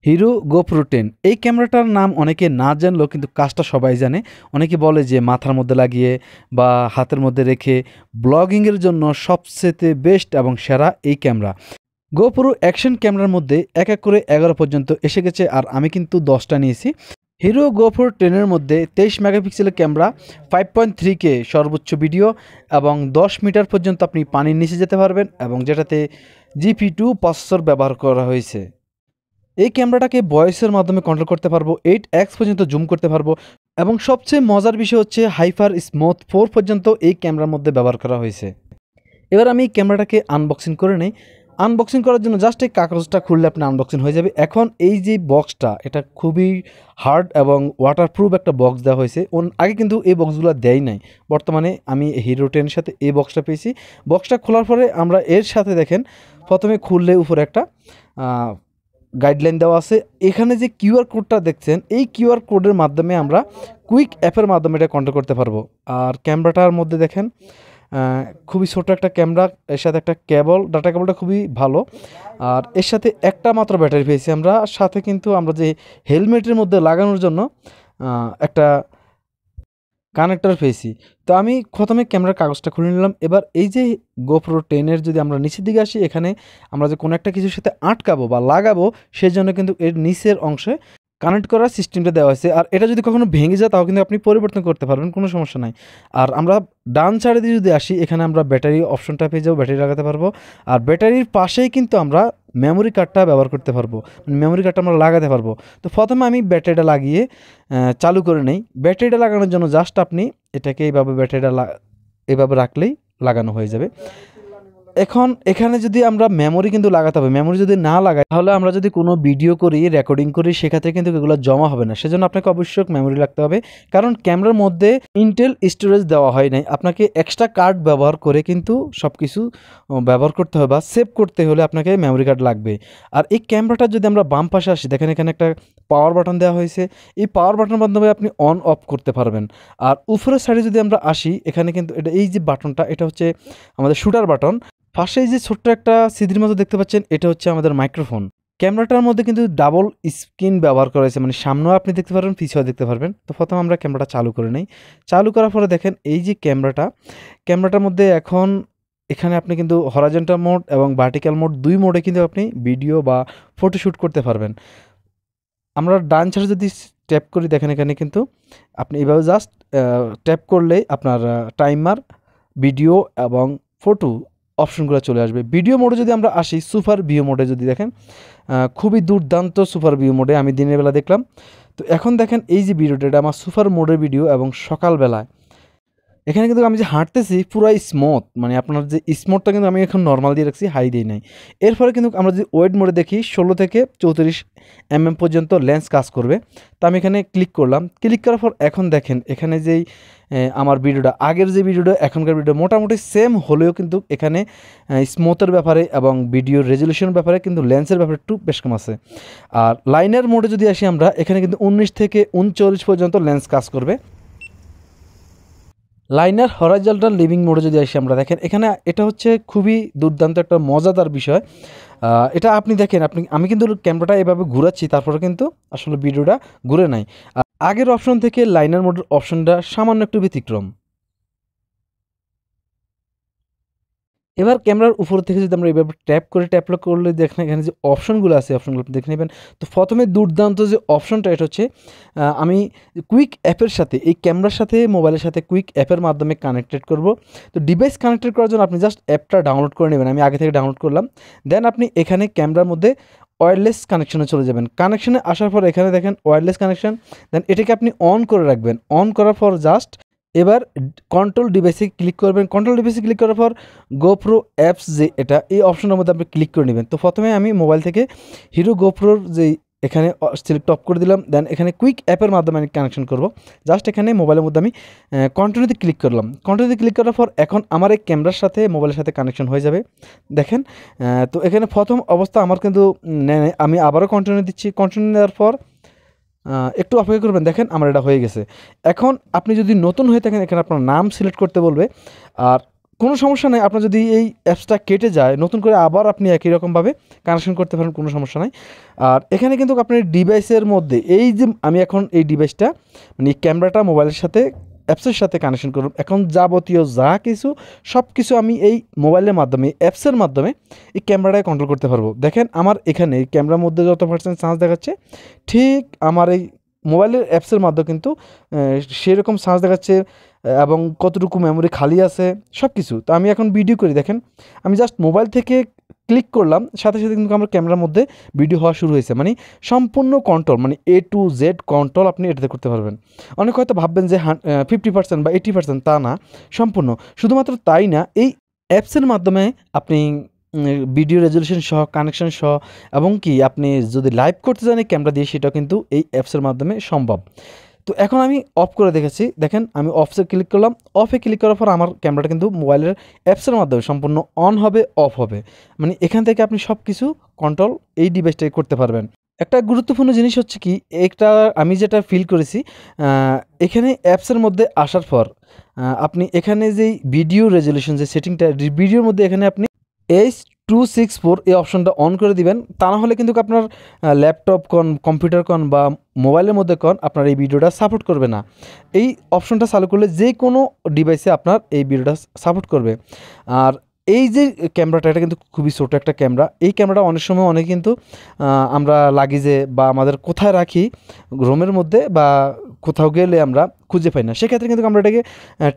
Hero GoPro 10 এই ক্যামেরাটার নাম অনেকে না জানলেও কিন্তু কাজটা সবাই জানে। অনেকে বলে যে মাথার মধ্যে লাগিয়ে বা হাতের মধ্যে রেখে ব্লগিংয়ের জন্য সবচেয়ে বেস্ট এবং সেরা এই ক্যামেরা। গোপ্রো অ্যাকশন ক্যামেরার মধ্যে এক এক করে 11 পর্যন্ত এসে গেছে, আর আমি কিন্তু 10টা নিয়েছি। হিরো গোপ্রো 10-এর মধ্যে 23 মেগাপিক্সেলের ক্যামেরা, 5.3K সর্বোচ্চ ভিডিও এবং 10 মিটার পর্যন্ত আপনি পানির নিচে যেতে পারবেন, এবং যেটাতে GP2 প্রসেসর ব্যবহার করা হয়েছে। এই ক্যামেরাটাকে ভয়েসের মাধ্যমে কন্ট্রোল করতে পারবো, 8x পর্যন্ত জুম করতে পারবো, এবং সবচেয়ে মজার বিষয় হচ্ছে হাইপার স্মুথ 4 পর্যন্ত এই ক্যামেরার মধ্যে ব্যবহার করা হয়েছে। এবার আমি এই ক্যামেরাটাকে আনবক্সিং করে নেই। আনবক্সিং করার জন্য জাস্ট এই কাগজটা খুললে আপনি আনবক্সিং হয়ে যাবে। এখন এই যে বক্সটা, এটা খুবই হার্ড এবং ওয়াটারপ্রুফ একটা বক্স দেওয়া হয়েছে। আগে কিন্তু এই বক্সগুলো দেয় নাই, বর্তমানে আমি হিরো 10-এর সাথে এই বক্সটা পেয়েছি। বক্সটা খোলার পরে আমরা এর সাথে দেখেন, প্রথমে খুললে উপরে একটা গাইডলাইন দেওয়া আছে। এখানে যে কিউআর কোডটা দেখছেন, এই কিউআর কোডের মাধ্যমে আমরা কুইক অ্যাপের মাধ্যমে এটা কন্ট্রোল করতে পারবো। আর ক্যামেরাটার মধ্যে দেখেন খুবই ছোট একটা ক্যামেরা, এর সাথে একটা কেবল, ডাটা কেবলটা খুবই ভালো। আর এর সাথে একটা মাত্র ব্যাটারি পেয়েছি আমরা। সাথে কিন্তু আমরা যে হেলমেটের মধ্যে লাগানোর জন্য একটা কানেক্টর পেয়েছি। তো আমি প্রথমে ক্যামেরার কাগজটা খুলে নিলাম। এবার এই যে গোপ্রো 10-এর যদি আমরা নিচের দিকে আসি, এখানে আমরা যে কোনো একটা কিছুর সাথে আটকাবো বা লাগাবো, সেই জন্য কিন্তু এর নিচের অংশে কানেক্ট করার সিস্টেমটা দেওয়া হয়েছে। আর এটা যদি কখনো ভেঙে যায় তাও কিন্তু আপনি পরিবর্তন করতে পারবেন, কোনো সমস্যা নাই। আর আমরা ডান সাইডে দিয়ে যদি আসি, এখানে আমরা ব্যাটারি অপশনটা পেয়ে যাবো, ব্যাটারি লাগাতে পারবো। আর ব্যাটারির পাশেই কিন্তু আমরা মেমোরি কার্ডটা ব্যবহার করতে পারবো, মেমোরি কার্ডটা আমরা লাগাতে পারবো। তো প্রথমে আমি ব্যাটারিটা লাগিয়ে চালু করে নেই। ব্যাটারিটা লাগানোর জন্য জাস্ট আপনি এটাকে এইভাবে এইভাবে রাখলেই লাগানো হয়ে যাবে। এখন এখানে যদি আমরা মেমোরি কিন্তু লাগাতে হবে, মেমোরি যদি না লাগাই তাহলে আমরা যদি কোনো ভিডিও করি, রেকর্ডিং করি, সেক্ষেত্রে কিন্তু এগুলো জমা হবে না। সেজন্য আপনাকে অবশ্যই মেমোরি লাগতে হবে, কারণ ক্যামেরার মধ্যে ইন্টেল স্টোরেজ দেওয়া হয় নাই। আপনাকে এক্সট্রা কার্ড ব্যবহার করে কিন্তু সব কিছু ব্যবহার করতে হবে, বা সেভ করতে হলে আপনাকে মেমোরি কার্ড লাগবে। আর এই ক্যামেরাটা যদি আমরা বাম পাশে আসি, দেখেন এখানে একটা পাওয়ার বাটন দেওয়া হয়েছে। এই পাওয়ার বাটনের মাধ্যমে আপনি অন অফ করতে পারবেন। আর উপরের সাইডে যদি আমরা আসি, এখানে কিন্তু এই যে বাটনটা, এটা হচ্ছে আমাদের শুটার বাটন। পাশে যে ছোট্ট একটা সিডির মতো দেখতে পাচ্ছেন, এটা হচ্ছে আমাদের মাইক্রোফোন। ক্যামেরাটার মধ্যে কিন্তু ডাবল স্ক্রিন ব্যবহার করা হয়েছে, মানে সামনেও আপনি দেখতে পারবেন, পিছেও দেখতে পারবেন। তো প্রথমে আমরা ক্যামেরাটা চালু করে নেই। চালু করার পরে দেখেন এই যে ক্যামেরাটার মধ্যে এখন এখানে আপনি কিন্তু হরাইজন্টাল মোড এবং ভার্টিক্যাল মোড, দুই মোডে কিন্তু আপনি ভিডিও বা ফটোশ্যুট করতে পারবেন। আমরা ডান সাইডে যদি ট্যাপ করি, দেখেন এখানে কিন্তু আপনি এইভাবে জাস্ট ট্যাপ করলেই আপনার টাইমার, ভিডিও এবং ফটো অপশনগুলো চলে আসবে। ভিডিও মোডে যদি আমরা আসি, সুপার ভিউ মোডে যদি দেখেন, খুবই দুর্দান্ত সুপার ভিউ মোডে আমি দিনের বেলা দেখলাম। তো এখন দেখেন এই যে ভিডিওটা, এটা আমার সুপার মোডের ভিডিও, এবং সকালবেলায় এখানে কিন্তু আমি যে হাঁটতেছি পুরো স্মুথ, মানে আপনার যে স্মুথটা কিন্তু আমি এখন নর্মাল দিয়ে রাখছি, হাই দিই নাই। এরপরে কিন্তু আমরা যদি ওয়েট মোডে দেখি, 16 থেকে 34 mm পর্যন্ত লেন্স কাজ করবে। তো আমি এখানে ক্লিক করলাম। ক্লিক করার পর এখন দেখেন এখানে যেই আমার ভিডিওটা, আগের যে ভিডিওটা এখনকার ভিডিও মোটামুটি সেম হলেও কিন্তু এখানে স্মুথের ব্যাপারে এবং ভিডিওর রেজলিউশনের ব্যাপারে কিন্তু লেন্সের ব্যাপারে একটু বেশ কম আছে। আর লাইনার মোডে যদি আসি আমরা, এখানে কিন্তু 19 থেকে 39 পর্যন্ত লেন্স কাজ করবে। লাইনার হরাইজন্টাল লিভিং মোডে যদি আসি আমরা, দেখেন এখানে এটা হচ্ছে খুবই দুর্দান্ত একটা মজাদার বিষয়। এটা আপনি দেখেন, আমি কিন্তু ক্যামেরাটা এভাবে ঘুরাচ্ছি, তারপরে কিন্তু আসলে ভিডিওটা ঘুরে নাই। আগের অপশন থেকে লাইনার মোডের অপশনটা সামান্য একটু ব্যতিক্রম। এবার ক্যামেরার উপর থেকে যদি আমরা এভাবে ট্যাপ করলে দেখেন এখানে যে অপশনগুলো আছে, অপশনগুলো আপনি দেখে নেবেন। তো প্রথমে দুর্দান্ত যে অপশনটা, এটা হচ্ছে আমি কুইক অ্যাপের সাথে, এই ক্যামেরার সাথে মোবাইলের সাথে কুইক অ্যাপের মাধ্যমে কানেক্টেড করব। তো ডিভাইস কানেক্টেড করার জন্য আপনি জাস্ট অ্যাপটা ডাউনলোড করে নেবেন। আমি আগে থেকে ডাউনলোড করলাম। দেন আপনি এখানে ক্যামেরার মধ্যে ওয়্যারলেস কানেকশনে চলে যাবেন। কানেকশনে আসার পর এখানে দেখেন ওয়্যারলেস কানেকশন, দেন এটাকে আপনি অন করে রাখবেন। অন করার পর জাস্ট এবার কন্ট্রোল ডিভাইসে ক্লিক করবেন। কন্ট্রোল ডিভাইসে ক্লিক করার পর গোপ্রো অ্যাপস যে এটা, এই অপশনের মধ্যে আপনি ক্লিক করে নেবেন। তো প্রথমে আমি মোবাইল থেকে হিরো গোপ্রোর যে এখানে সিলেক্ট অফ করে দিলাম। দেন এখানে কুইক অ্যাপের মাধ্যমে আমি কানেকশন করব। জাস্ট এখানে মোবাইলের মধ্যে আমি কন্টিনিউতে ক্লিক করলাম। কন্টিনিউতে ক্লিক করার পর এখন আমার এই ক্যামেরার সাথে মোবাইলের সাথে কানেকশন হয়ে যাবে। দেখেন তো এখানে প্রথম অবস্থা আমার কিন্তু আমি আবারও কন্টিনিউ দিচ্ছি। কন্টিনিউ দেওয়ার পর একটু অপেক্ষা করবেন। দেখেন আমার এটা হয়ে গেছে। এখন আপনি যদি নতুন হয়ে থাকেন, এখানে আপনার নাম সিলেক্ট করতে বলবে। আর কোনো সমস্যা নাই, আপনার যদি এই অ্যাপসটা কেটে যায় নতুন করে আবার আপনি একই রকমভাবে কানেকশন করতে পারেন, কোনো সমস্যা নাই। আর এখানে কিন্তু আপনার ডিভাইসের মধ্যে এই যে আমি এখন এই ডিভাইসটা মানে এই ক্যামেরাটা মোবাইলের সাথে অ্যাপসের সাথে কানেকশন করব, এখন যাবতীয় যা কিছু সব কিছু আমি এই মোবাইলের মাধ্যমে অ্যাপসের মাধ্যমে এই ক্যামেরাটাকে কন্ট্রোল করতে পারবো। দেখেন আমার এখানে এই ক্যামেরার মধ্যে যত পার্সেন্ট চার্জ দেখাচ্ছে ঠিক আমার এই মোবাইলের অ্যাপসের মাধ্যমে কিন্তু সেরকম চার্জ দেখাচ্ছে এবং কতটুকু মেমোরি খালি আছে সব কিছু। তো আমি এখন ভিডিও করি, দেখেন আমি জাস্ট মোবাইল থেকে ক্লিক করলাম, সাথে সাথে কিন্তু আমার ক্যামেরার মধ্যে ভিডিও হওয়া শুরু হয়েছে। মানে সম্পূর্ণ কন্ট্রোল, মানে A to Z কন্ট্রোল আপনি এটাতে করতে পারবেন। অনেক হয়তো ভাববেন যে 50% বা 80%, তা না, সম্পূর্ণ। শুধুমাত্র তাই না, এই অ্যাপসের মাধ্যমে আপনি ভিডিও রেজলিউশন সহ, কানেকশন সহ, এবং কি আপনি যদি লাইভ করতে চান এই ক্যামেরা দিয়ে, সেটাও কিন্তু এই অ্যাপসের মাধ্যমে সম্ভব। তো এখন আমি অফ করে দেখেছি, দেখেন আমি অফসে ক্লিক করলাম, অফে ক্লিক করার পর আমার ক্যামেরাটা কিন্তু মোবাইলের অ্যাপসের মাধ্যমে সম্পূর্ণ অন হবে, অফ হবে। মানে এখান থেকে আপনি সব কিছু কন্ট্রোল এই ডিভাইসটাই করতে পারবেন। একটা গুরুত্বপূর্ণ জিনিস হচ্ছে কি, একটা আমি যেটা ফিল করেছি, এখানে অ্যাপসের মধ্যে আসার পর আপনি এখানে যেই ভিডিও রেজলিউশন যে সেটিংটা ভিডিওর মধ্যে, এখানে আপনি H.264 এই অপশনটা অন করে দিবেন। তা না হলে কিন্তু আপনার ল্যাপটপ কন, কম্পিউটার কন বা মোবাইলের মধ্যে কন, আপনার এই ভিডিওটা সাপোর্ট করবে না। এই অপশনটা চালু করলে যে কোনো ডিভাইসে আপনার এই ভিডিওটা সাপোর্ট করবে। আর এই যে ক্যামেরাটা, এটা কিন্তু খুবই ছোটো একটা ক্যামেরা। এই ক্যামেরাটা অনেক সময় অনেক কিন্তু আমরা লাগেজে বা আমাদের কোথায় রাখি, রুমের মধ্যে বা কোথাও গেলে আমরা খুঁজে পাই না। সেক্ষেত্রে কিন্তু আমরা এটাকে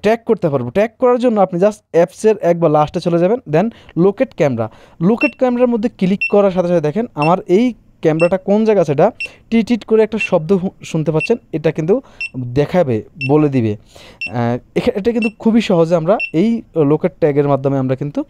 ট্র্যাক করতে পারবো। ট্র্যাক করার জন্য আপনি জাস্ট অ্যাপসের একবার লাস্টে চলে যাবেন, দেন লোকেট ক্যামেরা। লোকেট ক্যামেরার মধ্যে ক্লিক করার সাথে সাথে দেখেন আমার এই ক্যামেরাটা কোন জায়গা আছে, এটা টিট করে একটা শব্দ শুনতে পাচ্ছেন, এটা কিন্তু দেখাবে, বলে দিবে। এটা কিন্তু খুবই সহজে আমরা এই লোকেট ট্যাগের মাধ্যমে আমরা কিন্তু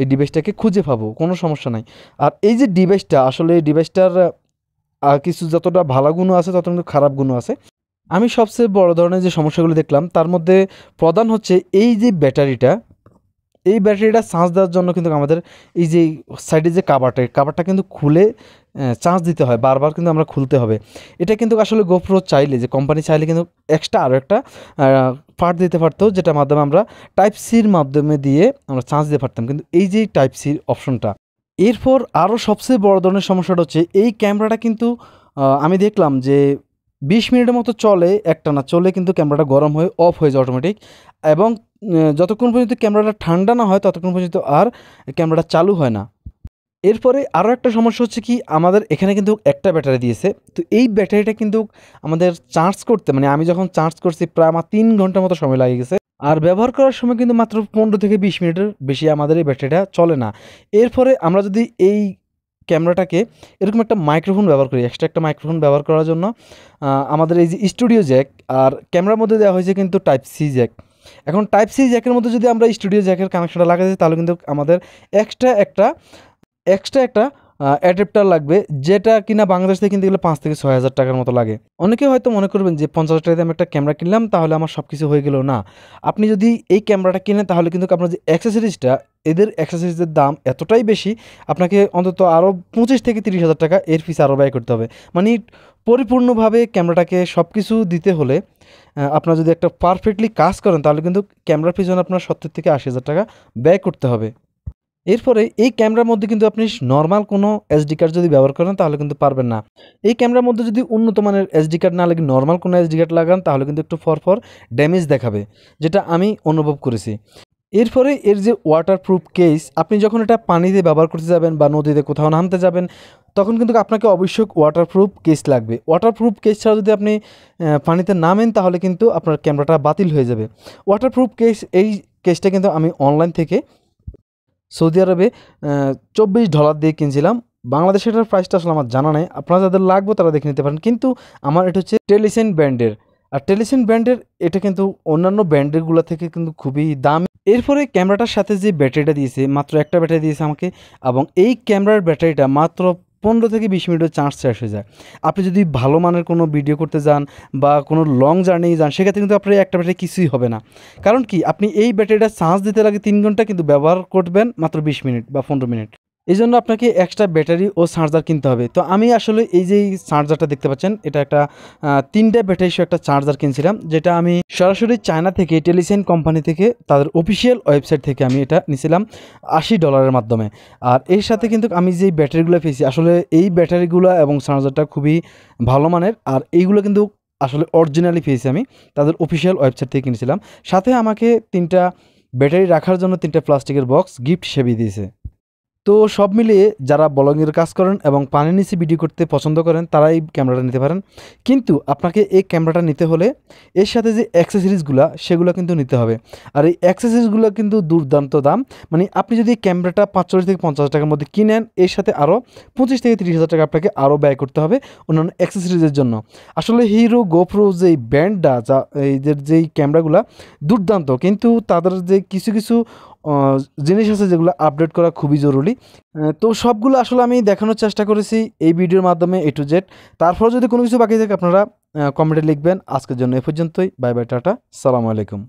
এই ডিভাইসটাকে খুঁজে পাবো, কোনো সমস্যা নাই। আর এই যে ডিভাইসটা, আসলে এই ডিভাইসটার কিছু যতটা ভালো গুণও আছে তত কিন্তু খারাপ গুণও আছে। আমি সবচেয়ে বড় ধরনের যে সমস্যাগুলো দেখলাম তার মধ্যে প্রধান হচ্ছে এই যে ব্যাটারিটা, এই ব্যাটারিটা চার্জ দেওয়ার জন্য কিন্তু আমাদের এই যে সাইডে যে কাভারটা কিন্তু খুলে চার্জ দিতে হয়, বারবার কিন্তু আমরা খুলতে হবে। এটা কিন্তু আসলে গোপ্রো চাইলে, যে কোম্পানি চাইলে কিন্তু এক্সট্রা আরও একটা পার্ট দিতে পারতো, যেটার মাধ্যমে আমরা টাইপ সির মাধ্যমে দিয়ে আমরা চার্জ দিতে পারতাম, কিন্তু এই যে টাইপ সির অপশনটা। এরপর আরও সবচেয়ে বড় ধরনের সমস্যাটা হচ্ছে এই ক্যামেরাটা কিন্তু আমি দেখলাম যে 20 মিনিটের মতো চলে, একটানা চলে কিন্তু ক্যামেরাটা গরম হয়ে অফ হয়ে যায় অটোমেটিক। এবং যতক্ষণ পর্যন্ত ক্যামেরাটা ঠান্ডা না হয় ততক্ষণ পর্যন্ত আর ক্যামেরাটা চালু হয় না। এরপরে আরও একটা সমস্যা হচ্ছে কি, আমাদের এখানে কিন্তু একটা ব্যাটারি দিয়েছে। তো এই ব্যাটারিটা কিন্তু আমাদের চার্জ করতে, মানে আমি যখন চার্জ করছি প্রায় আমার 3 ঘন্টার মতো সময় লাগে গেছে। আর ব্যবহার করার সময় কিন্তু মাত্র 15 থেকে 20 মিনিটের বেশি আমাদের এই ব্যাটারিটা চলে না। এরপরে আমরা যদি এই ক্যামেরাটাকে এরকম একটা মাইক্রোফোন ব্যবহার করি, এক্সট্রা একটা মাইক্রোফোন ব্যবহার করার জন্য আমাদের এই যে স্টুডিও জ্যাক, আর ক্যামেরার মধ্যে দেওয়া হয়েছে কিন্তু টাইপ সি জ্যাক। এখন টাইপ সি জ্যাকের মধ্যে যদি আমরা স্টুডিও জ্যাকের কানেকশনটা লাগাই দিই, তাহলে কিন্তু আমাদের এক্সট্রা একটা অ্যাডাপ্টার লাগবে, যেটা কিনা বাংলাদেশ থেকে কিনতে গেলে 5 থেকে 6 হাজার টাকার মতো লাগে। অনেকে হয়তো মনে করবেন যে 50 টাকা দিয়ে আমি একটা ক্যামেরা কিনলাম, তাহলে আমার সব কিছু হয়ে গেল। না, আপনি যদি এই ক্যামেরাটা কিনেন তাহলে কিন্তু আপনার যে অ্যাক্সেসরিজটা, এদের অ্যাক্সেসরিজের দাম এতটাই বেশি, আপনাকে অন্তত আরও 25 থেকে 30 হাজার টাকা এর পিছে আরও ব্যয় করতে হবে। মানে পরিপূর্ণভাবে ক্যামেরাটাকে সব কিছু দিতে হলে আপনার যদি একটা পারফেক্টলি কাজ করেন, তাহলে কিন্তু ক্যামেরার পিছনে আপনার 70 থেকে 80 হাজার টাকা ব্যয় করতে হবে। এরপরে এই ক্যামেরার মধ্যে কিন্তু আপনি নর্মাল কোনো এসডি কার্ড যদি ব্যবহার করেন তাহলে কিন্তু পারবেন না। এই ক্যামেরার মধ্যে যদি উন্নত মানের এসডি কার্ড না লাগে, নর্মাল কোনো এসডি কার্ড লাগান, তাহলে কিন্তু একটু ফর ড্যামেজ দেখাবে, যেটা আমি অনুভব করেছি। এরপরে এর যে ওয়াটারপ্রুফ কেস, আপনি যখন এটা পানিতে ব্যবহার করতে যাবেন বা নদীতে কোথাও নামতে যাবেন, তখন কিন্তু আপনাকে অবশ্যই ওয়াটারপ্রুফ কেস লাগবে। ওয়াটারপ্রুফ কেস ছাড়া যদি আপনি পানিতে নামেন, তাহলে কিন্তু আপনার ক্যামেরাটা বাতিল হয়ে যাবে। ওয়াটারপ্রুফ কেস, এই কেসটা কিন্তু আমি অনলাইন থেকে সৌদি আরবে $24 দিয়ে কিনছিলাম। বাংলাদেশে এটার প্রাইসটা আসলে আমার জানা নেই, আপনারা যাদের লাগবে তারা দেখে নিতে পারেন। কিন্তু আমার এটা হচ্ছে টেলিসেন ব্র্যান্ডের, আর টেলিসেন ব্র্যান্ডের এটা কিন্তু অন্যান্য ব্র্যান্ডেরগুলো থেকে কিন্তু খুবই দামি। এরপরে ক্যামেরাটার সাথে যে ব্যাটারিটা দিয়েছে, মাত্র একটা ব্যাটারি দিয়েছে আমাকে, এবং এই ক্যামেরার ব্যাটারিটা মাত্র 15 থেকে 20 মিনিটের চার্জ শেষ হয়ে যায়। আপনি যদি ভালো মানের কোনো ভিডিও করতে যান বা কোনো লং জার্নি যান, সেক্ষেত্রে কিন্তু আপনার একটা ব্যাটারি কিছুই হবে না। কারণ কি, আপনি এই ব্যাটারিটা চার্জ দিতে লাগে 3 ঘন্টা, কিন্তু ব্যবহার করবেন মাত্র 20 মিনিট বা 15 মিনিট। এই জন্য আপনাকে এক্সট্রা ব্যাটারি ও চার্জার কিনতে হবে। তো আমি আসলে এই যে চার্জারটা দেখতে পাচ্ছেন, এটা একটা 3টা ব্যাটারি সহ একটা চার্জার কিনছিলাম, যেটা আমি সরাসরি চায়না থেকে টেলিসাইন কোম্পানি থেকে তাদের অফিসিয়াল ওয়েবসাইট থেকে আমি এটা নিয়েছিলাম $80 মাধ্যমে। আর এর সাথে কিন্তু আমি যেই ব্যাটারিগুলো পেয়েছি, আসলে এই ব্যাটারিগুলো এবং চার্জারটা খুবই ভালো মানের। আর এইগুলো কিন্তু আসলে অরিজিনালি পেয়েছি, আমি তাদের অফিসিয়াল ওয়েবসাইট থেকে কিনেছিলাম। সাথে আমাকে 3টা ব্যাটারি রাখার জন্য 3টা প্লাস্টিকের বক্স গিফট হিসেবে দিয়েছে। তো সব মিলিয়ে যারা ব্লগিংয়ের কাজ করেন এবং পানির নিচে ভিডিও করতে পছন্দ করেন, তারা এই ক্যামেরাটা নিতে পারেন। কিন্তু আপনাকে এই ক্যামেরাটা নিতে হলে এর সাথে যে অ্যাক্সেসরিজগুলো সেগুলো কিন্তু নিতে হবে। আর এই অ্যাক্সেসরিজগুলো কিন্তু দুর্দান্ত দাম। মানে আপনি যদি ক্যামেরাটা 45 থেকে 50 টাকার মধ্যে কিনেন, এর সাথে আরও 25 থেকে 30 হাজার টাকা আপনাকে আরও ব্যয় করতে হবে অন্যান্য অ্যাক্সেসরিজের জন্য। আসলে হিরো গোপ্রো যেই ব্র্যান্ডটা, যা এইদের যেই ক্যামেরাগুলো দুর্দান্ত, কিন্তু তাদের যে কিছু কিছু জিনিস আছে যেগুলো আপডেট করা খুবই জরুরি। তো সবগুলো আসলে আমি দেখানোর চেষ্টা করেছি এই ভিডিওর মাধ্যমে A to Z। তারপর যদি কোনো কিছু বাকি থাকে আপনারা কমেন্টে লিখবেন। আজকের জন্য এ পর্যন্তই। বাই বাই, টাটা, সালামু আলাইকুম।